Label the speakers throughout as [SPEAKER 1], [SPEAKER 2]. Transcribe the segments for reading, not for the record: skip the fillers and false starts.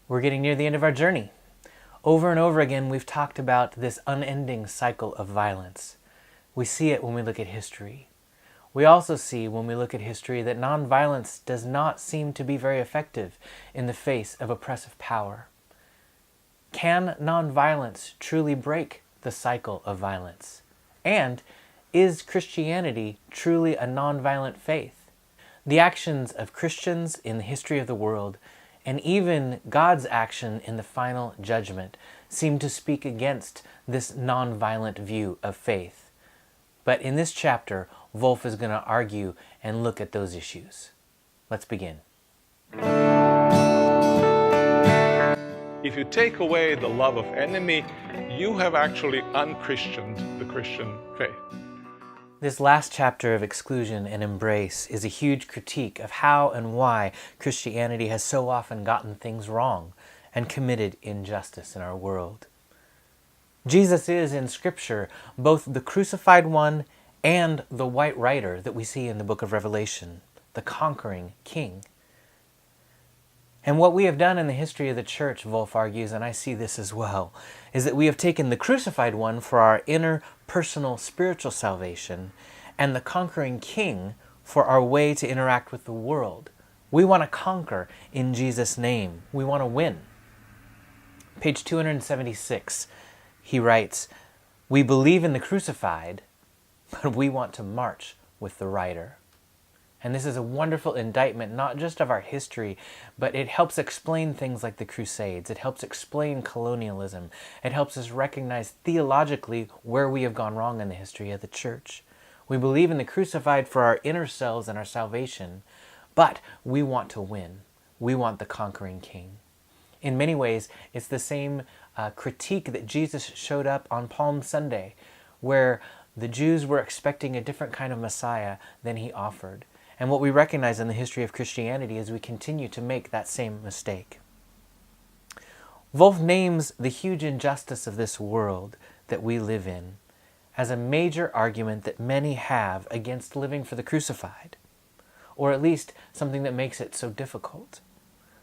[SPEAKER 1] We're getting near the end of our journey. Over and over again, we've talked about this unending cycle of violence. We see it when we look at history. We also see when we look at history that nonviolence does not seem to be very effective in the face of oppressive power. Can nonviolence truly break the cycle of violence? And is Christianity truly a nonviolent faith? The actions of Christians in the history of the world, and even God's action in the final judgment, seem to speak against this nonviolent view of faith. But in this chapter, Volf is going to argue and look at those issues. Let's begin.
[SPEAKER 2] If you take away the love of enemy, you have actually unchristianed the Christian faith.
[SPEAKER 1] This last chapter of Exclusion and Embrace is a huge critique of how and why Christianity has so often gotten things wrong and committed injustice in our world. Jesus is, in Scripture, both the crucified one and the white rider that we see in the book of Revelation, the conquering king. And what we have done in the history of the church, Volf argues, and I see this as well, is that we have taken the crucified one for our inner, personal, spiritual salvation, and the conquering king for our way to interact with the world. We want to conquer in Jesus' name. We want to win. Page 276, he writes, "We believe in the crucified, but we want to march with the rider." And this is a wonderful indictment, not just of our history, but it helps explain things like the Crusades. It helps explain colonialism. It helps us recognize theologically where we have gone wrong in the history of the church. We believe in the crucified for our inner selves and our salvation, but we want to win. We want the conquering king. In many ways, it's the same critique that Jesus showed up on Palm Sunday, where the Jews were expecting a different kind of Messiah than he offered. And what we recognize in the history of Christianity is we continue to make that same mistake. Volf names the huge injustice of this world that we live in as a major argument that many have against living for the crucified, or at least something that makes it so difficult.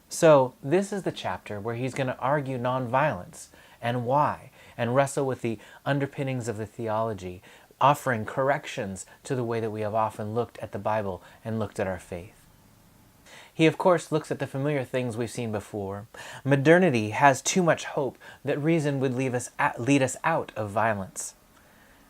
[SPEAKER 1] So this is the chapter where he's going to argue nonviolence and why, and wrestle with the underpinnings of the theology, offering corrections to the way that we have often looked at the Bible and looked at our faith. He, of course, looks at the familiar things we've seen before. Modernity has too much hope that reason would lead us out of violence.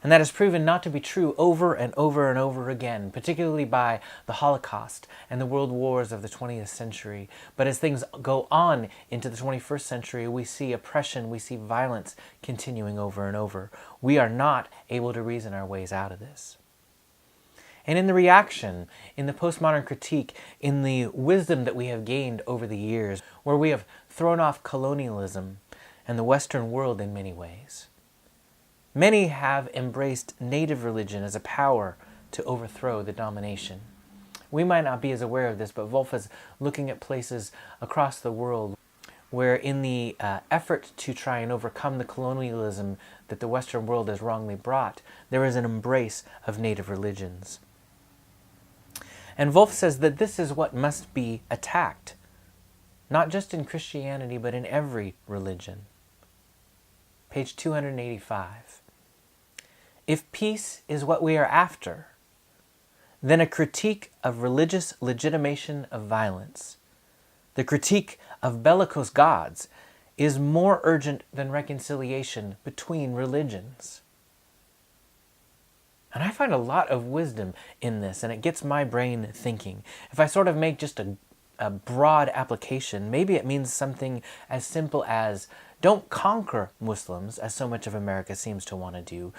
[SPEAKER 1] And that has proven not to be true over and over and over again, particularly by the Holocaust and the world wars of the 20th century. But as things go on into the 21st century, we see oppression, we see violence continuing over and over. We are not able to reason our ways out of this. And in the reaction, in the postmodern critique, in the wisdom that we have gained over the years, where we have thrown off colonialism and the Western world in many ways, many have embraced native religion as a power to overthrow the domination. We might not be as aware of this, but Volf is looking at places across the world where in the effort to try and overcome the colonialism that the Western world has wrongly brought, there is an embrace of native religions. And Volf says that this is what must be attacked, not just in Christianity, but in every religion. Page 285. If peace is what we are after, then a critique of religious legitimation of violence, the critique of bellicose gods, is more urgent than reconciliation between religions. And I find a lot of wisdom in this, and it gets my brain thinking. If I sort of make just a broad application, maybe it means something as simple as don't conquer Muslims, as so much of America seems to want to do,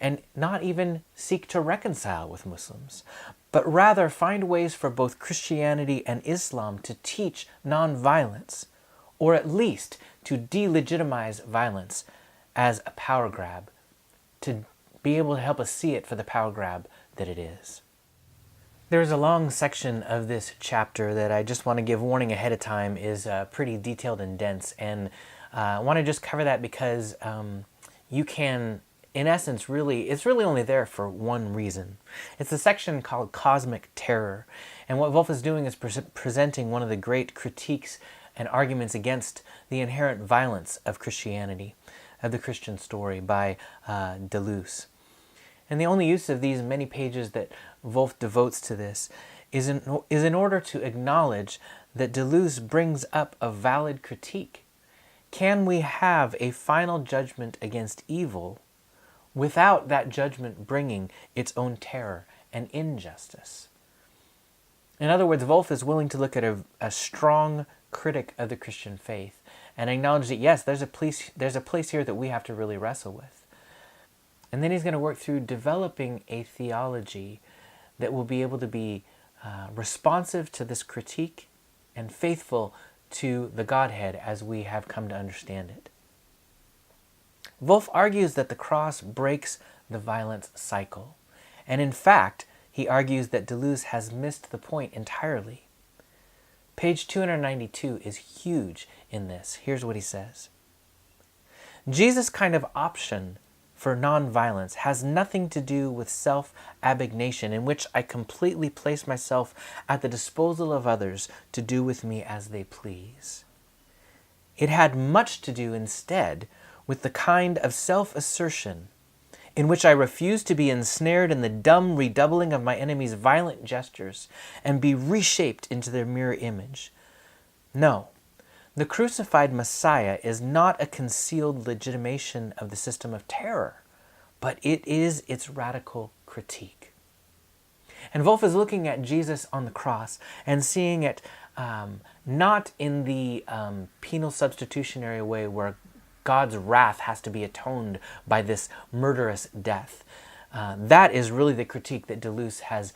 [SPEAKER 1] and not even seek to reconcile with Muslims, but rather find ways for both Christianity and Islam to teach nonviolence, or at least to delegitimize violence as a power grab, to be able to help us see it for the power grab that it is. There's a long section of this chapter that I just want to give warning ahead of time is pretty detailed and dense, and I want to just cover that because you can, in essence, it's really only there for one reason. It's a section called Cosmic Terror. And what Volf is doing is presenting one of the great critiques and arguments against the inherent violence of Christianity, of the Christian story by Deleuze. And the only use of these many pages that Volf devotes to this is in order to acknowledge that Deleuze brings up a valid critique. Can we have a final judgment against evil without that judgment bringing its own terror and injustice? In other words, Volf is willing to look at a strong critic of the Christian faith and acknowledge that, yes, there's a place here that we have to really wrestle with. And then he's going to work through developing a theology that will be able to be responsive to this critique and faithful to the Godhead as we have come to understand it. Volf argues that the cross breaks the violence cycle. And in fact, he argues that Deleuze has missed the point entirely. Page 292 is huge in this. Here's what he says. Jesus' kind of option for nonviolence has nothing to do with self-abnegation, in which I completely place myself at the disposal of others to do with me as they please. It had much to do instead with the kind of self-assertion in which I refuse to be ensnared in the dumb redoubling of my enemy's violent gestures and be reshaped into their mirror image. No, the crucified Messiah is not a concealed legitimation of the system of terror, but it is its radical critique. And Volf is looking at Jesus on the cross and seeing it not in the penal substitutionary way where God's wrath has to be atoned by this murderous death. That is really the critique that Deleuze has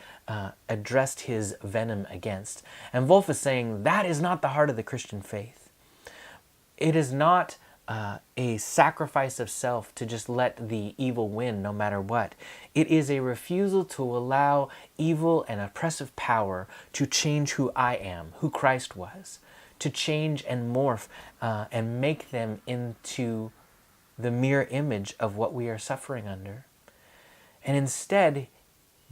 [SPEAKER 1] addressed his venom against. And Volf is saying that is not the heart of the Christian faith. It is not a sacrifice of self to just let the evil win no matter what. It is a refusal to allow evil and oppressive power to change who I am, who Christ was, to change and morph and make them into the mirror image of what we are suffering under. And instead,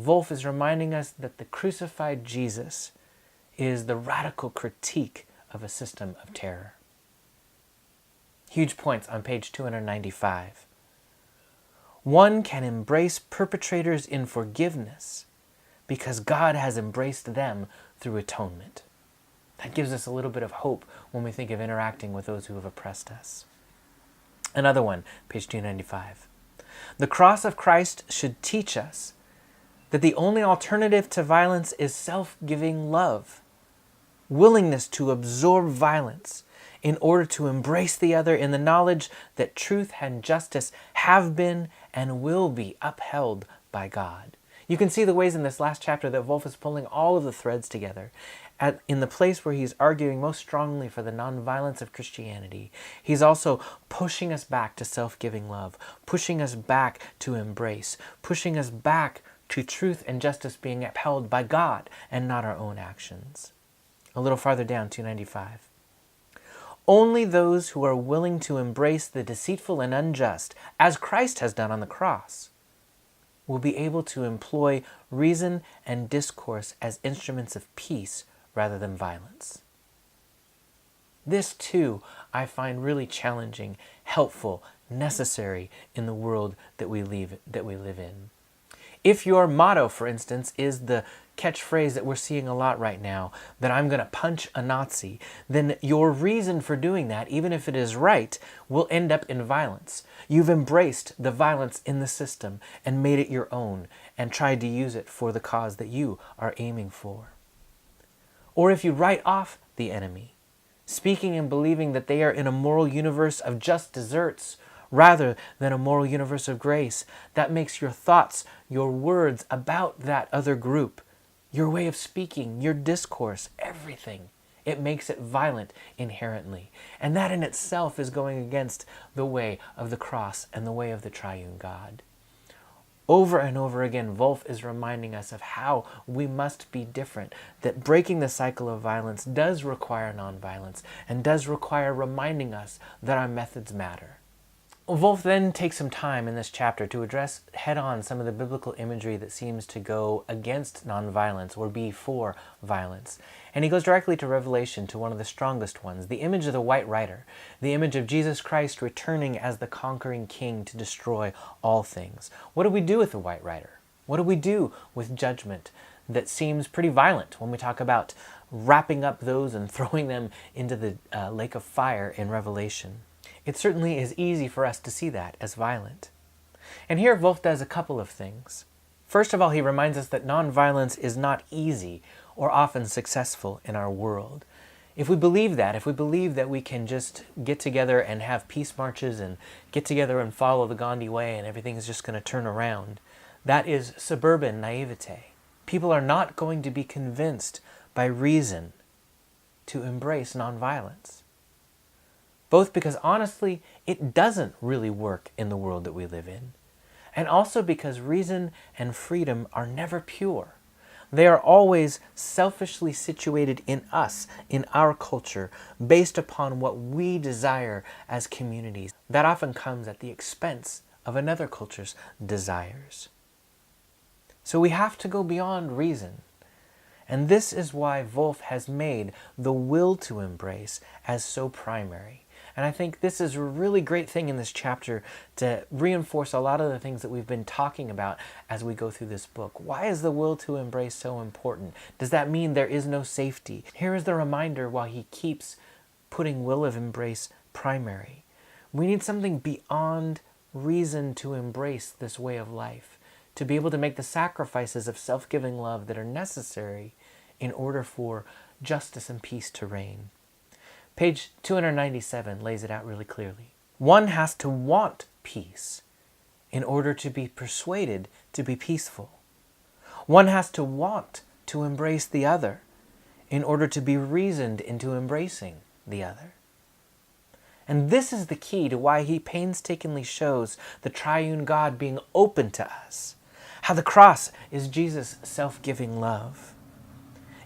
[SPEAKER 1] Volf is reminding us that the crucified Jesus is the radical critique of a system of terror. Huge points on page 295. One can embrace perpetrators in forgiveness because God has embraced them through atonement. That gives us a little bit of hope when we think of interacting with those who have oppressed us. Another one, page 295. The cross of Christ should teach us that the only alternative to violence is self-giving love, willingness to absorb violence in order to embrace the other in the knowledge that truth and justice have been and will be upheld by God. You can see the ways in this last chapter that Volf is pulling all of the threads together. In the place where he's arguing most strongly for the nonviolence of Christianity, he's also pushing us back to self-giving love, pushing us back to embrace, pushing us back to truth and justice being upheld by God and not our own actions. A little farther down, 295. Only those who are willing to embrace the deceitful and unjust, as Christ has done on the cross, will be able to employ reason and discourse as instruments of peace rather than violence. This, too, I find really challenging, helpful, necessary in the world that we live in. If your motto, for instance, is the catchphrase that we're seeing a lot right now, that I'm going to punch a Nazi, then your reason for doing that, even if it is right, will end up in violence. You've embraced the violence in the system and made it your own and tried to use it for the cause that you are aiming for. Or if you write off the enemy, speaking and believing that they are in a moral universe of just deserts rather than a moral universe of grace, that makes your thoughts, your words about that other group, your way of speaking, your discourse, everything. It makes it violent inherently. And that in itself is going against the way of the cross and the way of the triune God. Over and over again, Volf is reminding us of how we must be different, that breaking the cycle of violence does require nonviolence and does require reminding us that our methods matter. Volf then takes some time in this chapter to address head-on some of the biblical imagery that seems to go against nonviolence or be for violence. And he goes directly to Revelation, to one of the strongest ones, the image of the white rider, the image of Jesus Christ returning as the conquering king to destroy all things. What do we do with the white rider? What do we do with judgment that seems pretty violent when we talk about wrapping up those and throwing them into the lake of fire in Revelation? It certainly is easy for us to see that as violent. And here Volf does a couple of things. First of all, he reminds us that nonviolence is not easy or often successful in our world. If we believe that we can just get together and have peace marches and get together and follow the Gandhi way and everything is just going to turn around, that is suburban naivete. People are not going to be convinced by reason to embrace nonviolence. Both because, honestly, it doesn't really work in the world that we live in, and also because reason and freedom are never pure. They are always selfishly situated in us, in our culture, based upon what we desire as communities. That often comes at the expense of another culture's desires. So we have to go beyond reason. And this is why Volf has made the will to embrace as so primary. And I think this is a really great thing in this chapter to reinforce a lot of the things that we've been talking about as we go through this book. Why is the will to embrace so important? Does that mean there is no safety? Here is the reminder why he keeps putting will of embrace primary. We need something beyond reason to embrace this way of life, to be able to make the sacrifices of self-giving love that are necessary in order for justice and peace to reign. Page 297 lays it out really clearly. One has to want peace in order to be persuaded to be peaceful. One has to want to embrace the other in order to be reasoned into embracing the other. And this is the key to why he painstakingly shows the triune God being open to us, how the cross is Jesus' self-giving love.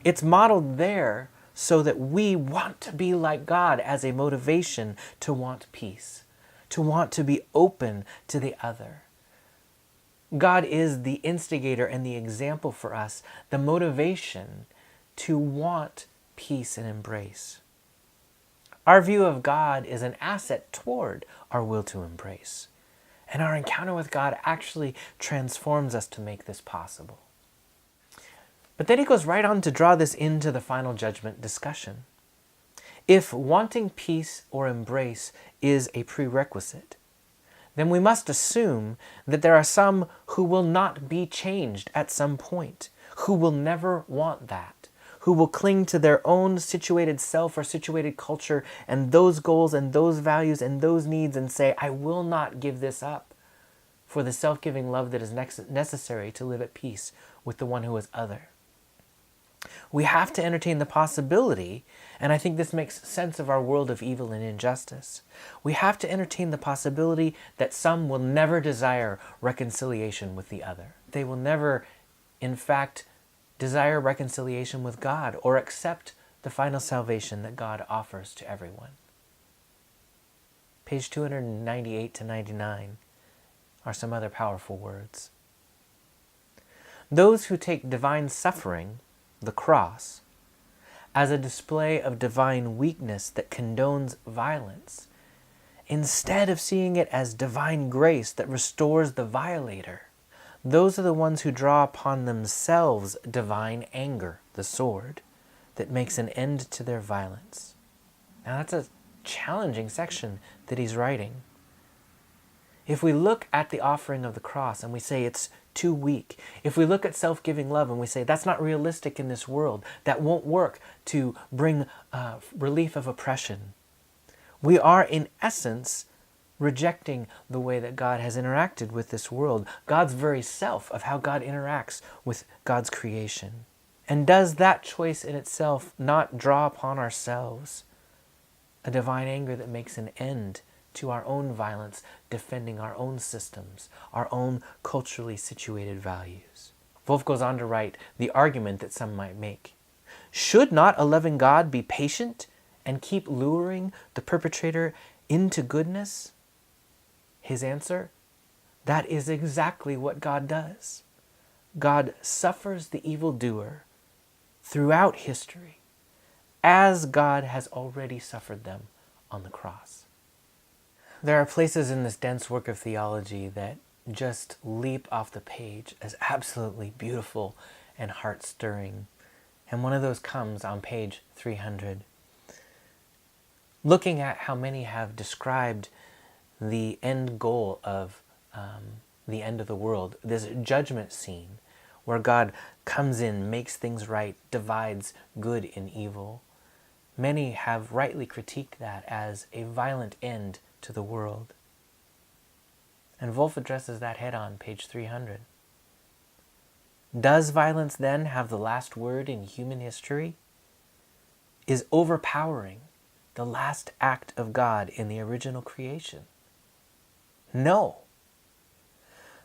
[SPEAKER 1] It's modeled there so that we want to be like God as a motivation to want peace, to want to be open to the other. God is the instigator and the example for us, the motivation to want peace and embrace. Our view of God is an asset toward our will to embrace. And our encounter with God actually transforms us to make this possible. But then he goes right on to draw this into the final judgment discussion. If wanting peace or embrace is a prerequisite, then we must assume that there are some who will not be changed at some point, who will never want that, who will cling to their own situated self or situated culture and those goals and those values and those needs and say, I will not give this up for the self-giving love that is necessary to live at peace with the one who is other. We have to entertain the possibility, and I think this makes sense of our world of evil and injustice. We have to entertain the possibility that some will never desire reconciliation with the other. They will never, in fact, desire reconciliation with God or accept the final salvation that God offers to everyone. Page 298 to 99 are some other powerful words. Those who take divine suffering, the cross, as a display of divine weakness that condones violence, instead of seeing it as divine grace that restores the violator, those are the ones who draw upon themselves divine anger, the sword, that makes an end to their violence. Now that's a challenging section that he's writing. If we look at the offering of the cross and we say it's too weak, if we look at self-giving love and we say that's not realistic in this world, that won't work to bring relief of oppression, we are in essence rejecting the way that God has interacted with this world, God's very self of how God interacts with God's creation. And does that choice in itself not draw upon ourselves a divine anger that makes an end to our own violence, defending our own systems, our own culturally situated values? Volf goes on to write the argument that some might make. Should not a loving God be patient and keep luring the perpetrator into goodness? His answer? That is exactly what God does. God suffers the evildoer throughout history as God has already suffered them on the cross. There are places in this dense work of theology that just leap off the page as absolutely beautiful and heart-stirring. And one of those comes on page 300. Looking at how many have described the end goal of the end of the world, this judgment scene where God comes in, makes things right, divides good and evil. Many have rightly critiqued that as a violent end to the world. And Volf addresses that head on, page 300. Does violence then have the last word in human history? Is overpowering the last act of God in the original creation? No.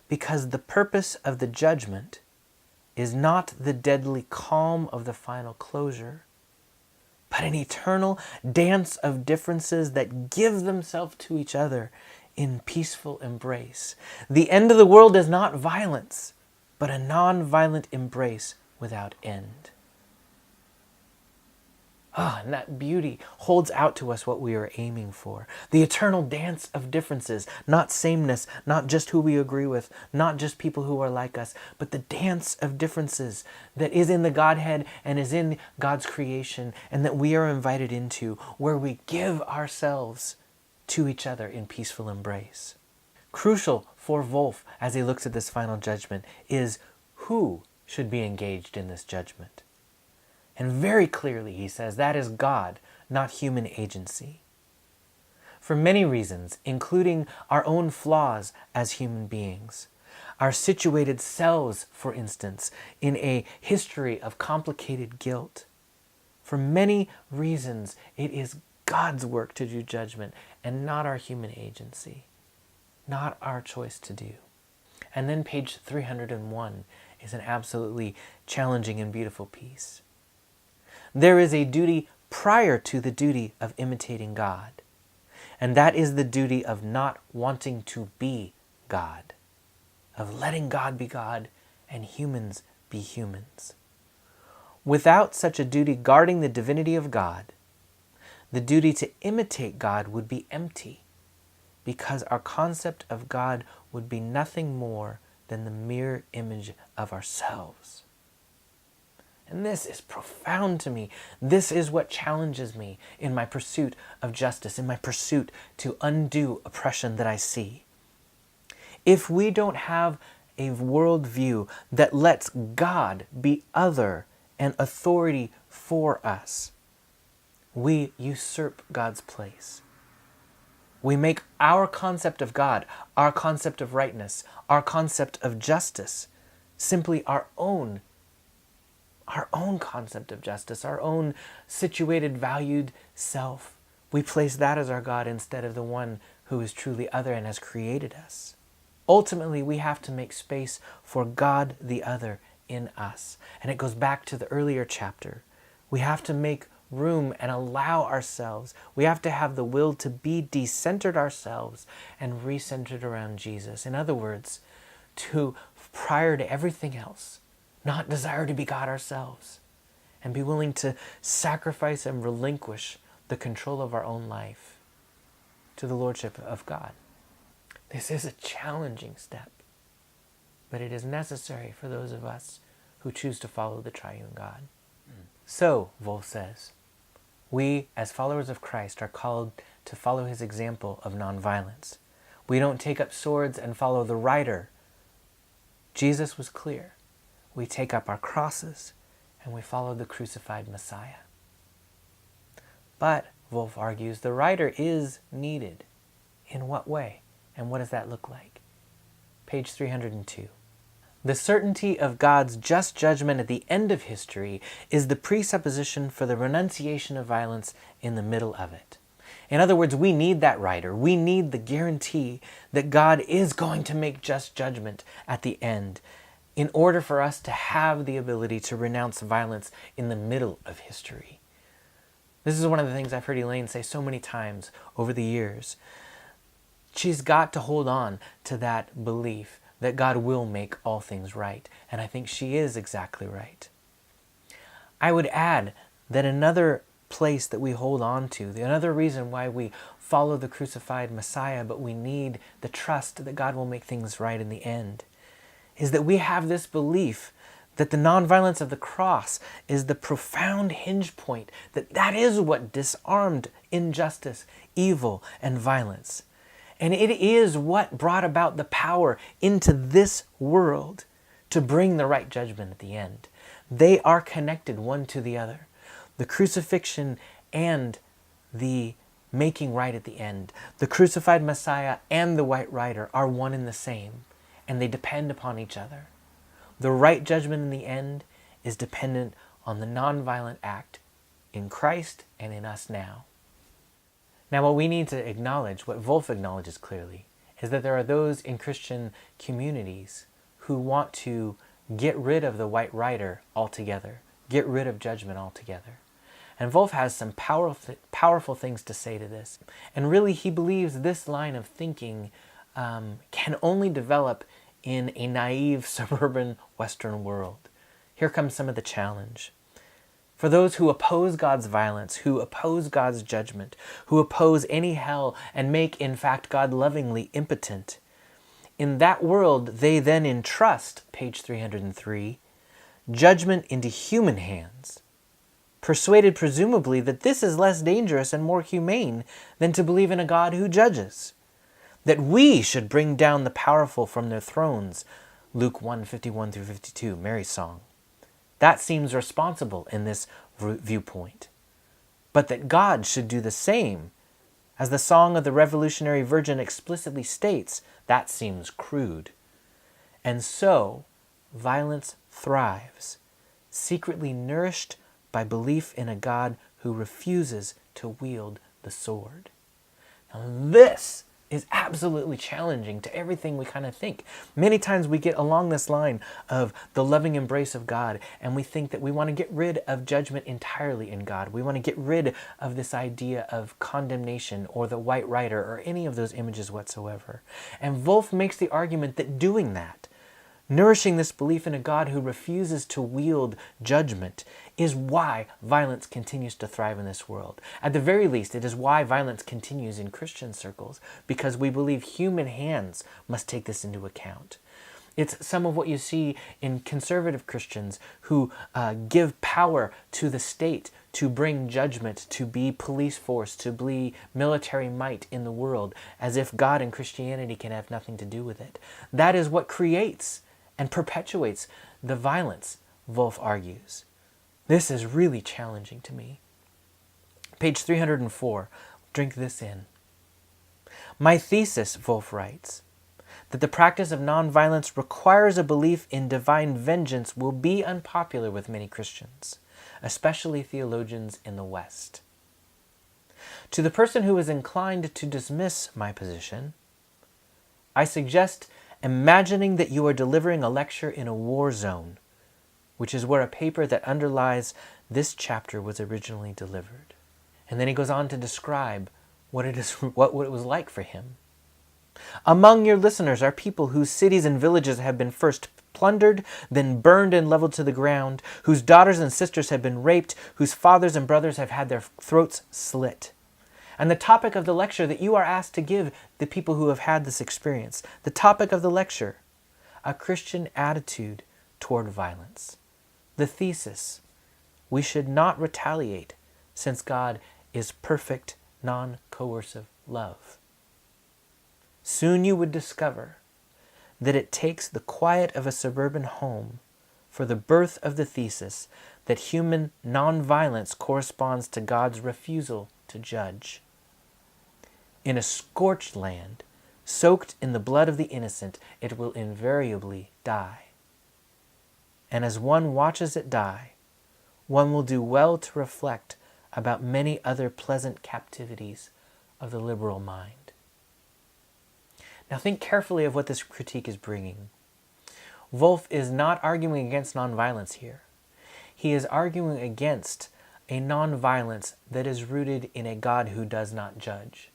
[SPEAKER 1] Because the purpose of the judgment is not the deadly calm of the final closure, but an eternal dance of differences that give themselves to each other in peaceful embrace. The end of the world is not violence, but a non-violent embrace without end. And that beauty holds out to us what we are aiming for. The eternal dance of differences, not sameness, not just who we agree with, not just people who are like us, but the dance of differences that is in the Godhead and is in God's creation and that we are invited into, where we give ourselves to each other in peaceful embrace. Crucial for Volf as he looks at this final judgment is who should be engaged in this judgment. And very clearly he says that is God, not human agency. For many reasons, including our own flaws as human beings, our situated selves, for instance, in a history of complicated guilt. For many reasons, it is God's work to do judgment and not our human agency, not our choice to do. And then page 301 is an absolutely challenging and beautiful piece. There is a duty prior to the duty of imitating God, and that is the duty of not wanting to be God, of letting God be God and humans be humans. Without such a duty guarding the divinity of God, the duty to imitate God would be empty, because our concept of God would be nothing more than the mere image of ourselves. And this is profound to me. This is what challenges me in my pursuit of justice, in my pursuit to undo oppression that I see. If we don't have a worldview that lets God be other and authority for us, we usurp God's place. We make our concept of God, our concept of rightness, our concept of justice, simply our own concept of justice, our own situated, valued self. We place that as our God instead of the one who is truly other and has created us. Ultimately, we have to make space for God the other in us. And it goes back to the earlier chapter. We have to make room and allow ourselves. We have to have the will to be decentered ourselves and recentered around Jesus. In other words, to, prior to everything else, not desire to be God ourselves and be willing to sacrifice and relinquish the control of our own life to the Lordship of God. This is a challenging step, but it is necessary for those of us who choose to follow the triune God. So, Volf says, we as followers of Christ are called to follow his example of nonviolence. We don't take up swords and follow the rider. Jesus was clear. We take up our crosses and we follow the crucified Messiah. But, Volf argues, the rider is needed. In what way? And what does that look like? Page 302. The certainty of God's just judgment at the end of history is the presupposition for the renunciation of violence in the middle of it. In other words, we need that rider. We need the guarantee that God is going to make just judgment at the end in order for us to have the ability to renounce violence in the middle of history. This is one of the things I've heard Elaine say so many times over the years. She's got to hold on to that belief that God will make all things right. And I think she is exactly right. I would add that another place that we hold on to, another reason why we follow the crucified Messiah, but we need the trust that God will make things right in the end, is that we have this belief that the nonviolence of the cross is the profound hinge point, that is what disarmed injustice, evil, and violence. And it is what brought about the power into this world to bring the right judgment at the end. They are connected one to the other. The crucifixion and the making right at the end. The crucified Messiah and the white rider are one and the same, and they depend upon each other. The right judgment in the end is dependent on the nonviolent act in Christ and in us now. Now, what we need to acknowledge, what Volf acknowledges clearly, is that there are those in Christian communities who want to get rid of the white rider altogether, get rid of judgment altogether. And Volf has some powerful things to say to this. And really, he believes this line of thinking can only develop in a naive suburban Western world. Here comes some of the challenge. For those who oppose God's violence, who oppose God's judgment, who oppose any hell and make, in fact, God lovingly impotent, in that world they then entrust, page 303, judgment into human hands, persuaded presumably that this is less dangerous and more humane than to believe in a God who judges. That we should bring down the powerful from their thrones, Luke 1:51-52, Mary's song. That seems responsible in this viewpoint. But that God should do the same, as the Song of the Revolutionary Virgin explicitly states, that seems crude. And so, violence thrives, secretly nourished by belief in a God who refuses to wield the sword. Now this is absolutely challenging to everything we kind of think. Many times we get along this line of the loving embrace of God, and we think that we want to get rid of judgment entirely in God. We want to get rid of this idea of condemnation or the white rider or any of those images whatsoever. And Volf makes the argument that doing that, nourishing this belief in a God who refuses to wield judgment, is why violence continues to thrive in this world. At the very least, it is why violence continues in Christian circles, because we believe human hands must take this into account. It's some of what you see in conservative Christians who give power to the state to bring judgment, to be police force, to be military might in the world, as if God and Christianity can have nothing to do with it. That is what creates and perpetuates the violence, Volf argues. This is really challenging to me. Page 304, drink this in. My thesis, Volf writes, that the practice of nonviolence requires a belief in divine vengeance will be unpopular with many Christians, especially theologians in the West. To the person who is inclined to dismiss my position, I suggest imagining that you are delivering a lecture in a war zone, which is where a paper that underlies this chapter was originally delivered. And then he goes on to describe what it was like for him. Among your listeners are people whose cities and villages have been first plundered, then burned and leveled to the ground, whose daughters and sisters have been raped, whose fathers and brothers have had their throats slit. And the topic of the lecture that you are asked to give the people who have had this experience, the topic of the lecture, a Christian attitude toward violence. The thesis, we should not retaliate since God is perfect, non-coercive love. Soon you would discover that it takes the quiet of a suburban home for the birth of the thesis that human nonviolence corresponds to God's refusal to judge. In a scorched land, soaked in the blood of the innocent, it will invariably die. And as one watches it die, one will do well to reflect about many other pleasant captivities of the liberal mind. Now think carefully of what this critique is bringing. Volf is not arguing against nonviolence here. He is arguing against a nonviolence that is rooted in a God who does not judge.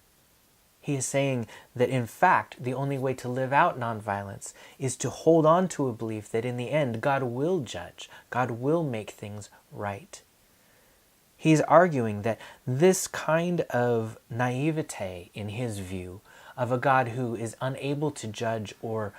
[SPEAKER 1] He is saying that, in fact, the only way to live out nonviolence is to hold on to a belief that in the end God will judge, God will make things right. He's arguing that this kind of naivete, in his view, of a God who is unable to judge or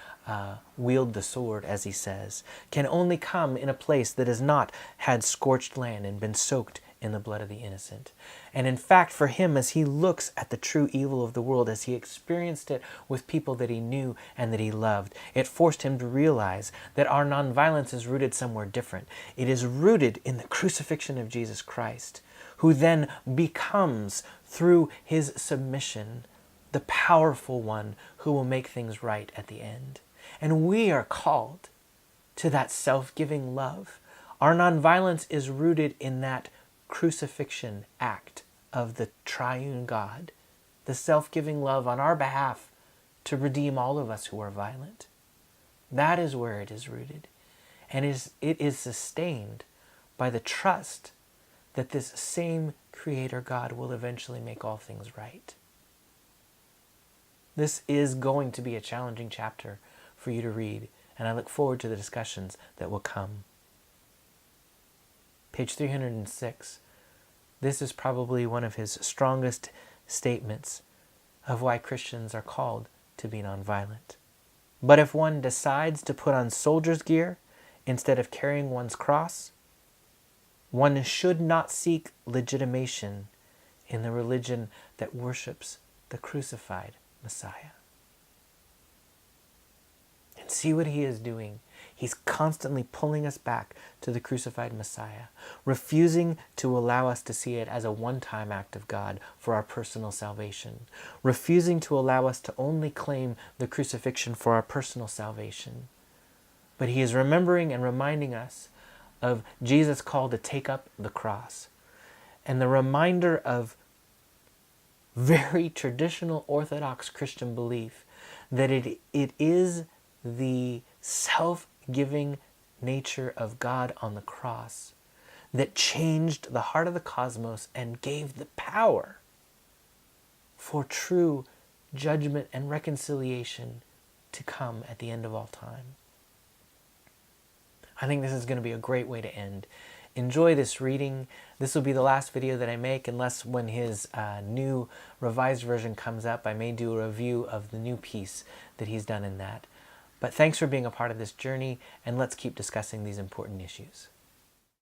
[SPEAKER 1] wield the sword, as he says, can only come in a place that has not had scorched land and been soaked in the blood of the innocent. And in fact, for him, as he looks at the true evil of the world, as he experienced it with people that he knew and that he loved, it forced him to realize that our nonviolence is rooted somewhere different. It is rooted in the crucifixion of Jesus Christ, who then becomes, through his submission, the powerful one who will make things right at the end. And we are called to that self-giving love. Our nonviolence is rooted in that crucifixion act of the triune God, the self-giving love on our behalf to redeem all of us who are violent. That is where it is rooted. And it is sustained by the trust that this same Creator God will eventually make all things right. This is going to be a challenging chapter for you to read, and I look forward to the discussions that will come. Page 306. This is probably one of his strongest statements of why Christians are called to be nonviolent. But if one decides to put on soldier's gear instead of carrying one's cross, one should not seek legitimation in the religion that worships the crucified Messiah. And see what he is doing. He's constantly pulling us back to the crucified Messiah, refusing to allow us to see it as a one-time act of God for our personal salvation, refusing to allow us to only claim the crucifixion for our personal salvation. But he is remembering and reminding us of Jesus' call to take up the cross, and the reminder of very traditional Orthodox Christian belief that it is the self-giving nature of God on the cross that changed the heart of the cosmos and gave the power for true judgment and reconciliation to come at the end of all time. I think this is going to be a great way to end. Enjoy this reading. This will be the last video that I make, unless when his new revised version comes up, I may do a review of the new piece that he's done in that. But thanks for being a part of this journey, and let's keep discussing these important issues.